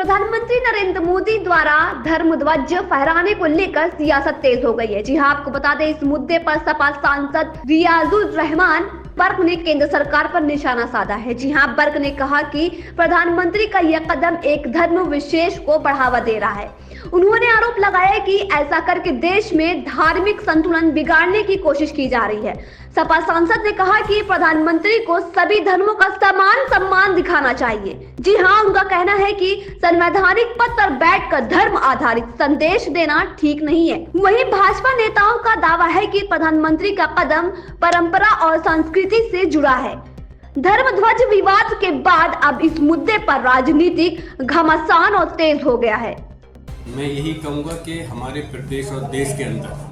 प्रधानमंत्री नरेंद्र मोदी द्वारा धर्म ध्वज फहराने को लेकर सियासत तेज हो गई है। जी हां, आपको बता दें, इस मुद्दे पर सपा सांसद रियाजुर रहमान बर्क ने केंद्र सरकार पर निशाना साधा है। जी हां, बर्क ने कहा कि प्रधानमंत्री का यह कदम एक धर्म विशेष को बढ़ावा दे रहा है। उन्होंने आरोप लगाया कि ऐसा करके देश में धार्मिक संतुलन बिगाड़ने की कोशिश की जा रही है। सपा सांसद ने कहा कि प्रधानमंत्री को सभी धर्मों का समान सम्मान दिखाना चाहिए। जी हां, उनका कहना है कि संवैधानिक पद पर बैठकर धर्म आधारित संदेश देना ठीक नहीं है। वहीं भाजपा नेताओं का दावा है कि प्रधानमंत्री का कदम परंपरा और संस्कृति से जुड़ा है। धर्म ध्वज विवाद के बाद अब इस मुद्दे पर राजनीतिक घमासान और तेज हो गया है। मैं यही कहूँगा कि हमारे प्रदेश और देश के अंदर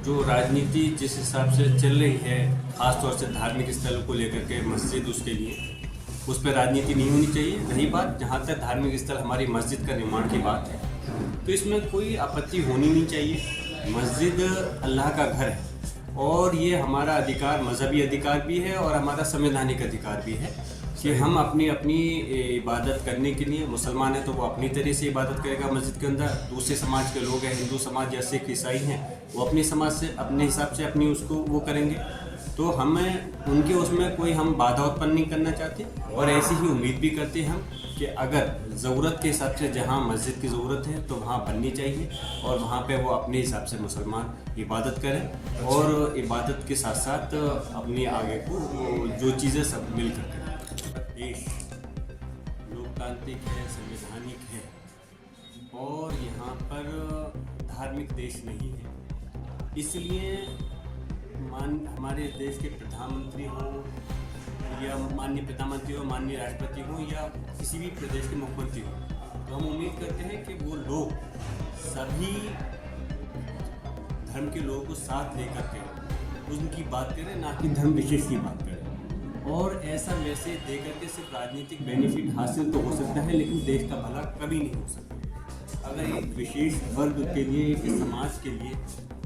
जो राजनीति जिस हिसाब से चल रही है, खासतौर से धार्मिक स्थलों को लेकर के मस्जिद, उसके लिए उस पर राजनीति नहीं होनी चाहिए। रही बात जहाँ तक धार्मिक स्थल हमारी मस्जिद का निर्माण की बात है, तो इसमें कोई आपत्ति होनी नहीं चाहिए। मस्जिद अल्लाह का घर है और ये हमारा अधिकार, मजहबी अधिकार भी है और हमारा संवैधानिक अधिकार भी है कि हम अपनी अपनी इबादत करने के लिए, मुसलमान है तो वो अपनी तरह से इबादत करेगा मस्जिद के अंदर, दूसरे समाज के लोग हैं, हिंदू समाज या सिख ईसाई हैं, वो अपनी समाज से अपने हिसाब से अपनी उसको वो करेंगे। तो हमें उनके उसमें कोई हम बाधा उत्पन्न नहीं करना चाहते और ऐसी ही उम्मीद भी करते हैं हम कि अगर ज़रूरत के हिसाब से जहाँ मस्जिद की ज़रूरत है तो वहाँ बननी चाहिए और वहाँ पे वो अपने हिसाब से मुसलमान इबादत करें और इबादत के साथ साथ अपनी आगे को जो चीज़ें सब मिलकर करें। देश लोकतांत्रिक है, संवैधानिक है और यहाँ पर धार्मिक देश नहीं है। इसलिए हमारे देश के प्रधानमंत्री हो या माननीय प्रधानमंत्री हो, माननीय राष्ट्रपति हो या किसी भी प्रदेश के मुख्यमंत्री हो, तो हम उम्मीद करते हैं कि वो लोग सभी धर्म के लोगों को साथ लेकर के उनकी बात करें, ना कि धर्म विशेष की बात करें। और ऐसा वैसे दे करके सिर्फ राजनीतिक बेनिफिट हासिल तो हो सकता है, लेकिन देश का भला कभी नहीं हो सकता। अगर एक विशेष वर्ग के लिए, एक समाज के लिए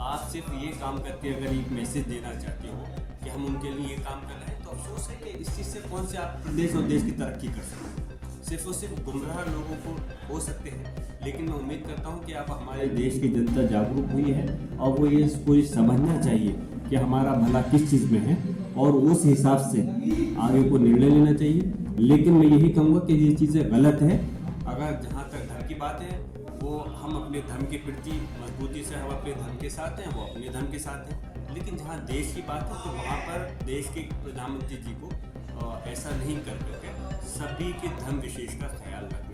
आप सिर्फ ये काम करके अगर एक मैसेज देना चाहते हो कि हम उनके लिए ये काम कर रहे हैं, तो अफसोस है कि इस चीज़ से कौन से आप प्रदेश और देश की तरक्की कर सकते हैं। सिर्फ और सिर्फ गुमराह लोगों को हो सकते हैं, लेकिन मैं उम्मीद करता हूँ कि आप हमारे देश की जनता जागरूक हुई है और वो ये कोई समझना चाहिए कि हमारा भला किस चीज़ में है और उस हिसाब से आगे को निर्णय लेना चाहिए। लेकिन मैं यही कहूँगा कि ये चीज़ें गलत है। अगर जहाँ तक धर्म की बात है, वो हम अपने धर्म के प्रति मजबूती से हम अपने धर्म के साथ हैं, वो अपने धर्म के साथ हैं। लेकिन जहाँ देश की बात है तो वहाँ पर देश के प्रधानमंत्री जी को ऐसा नहीं कर करके सभी के धर्म विशेष का ख्याल रखना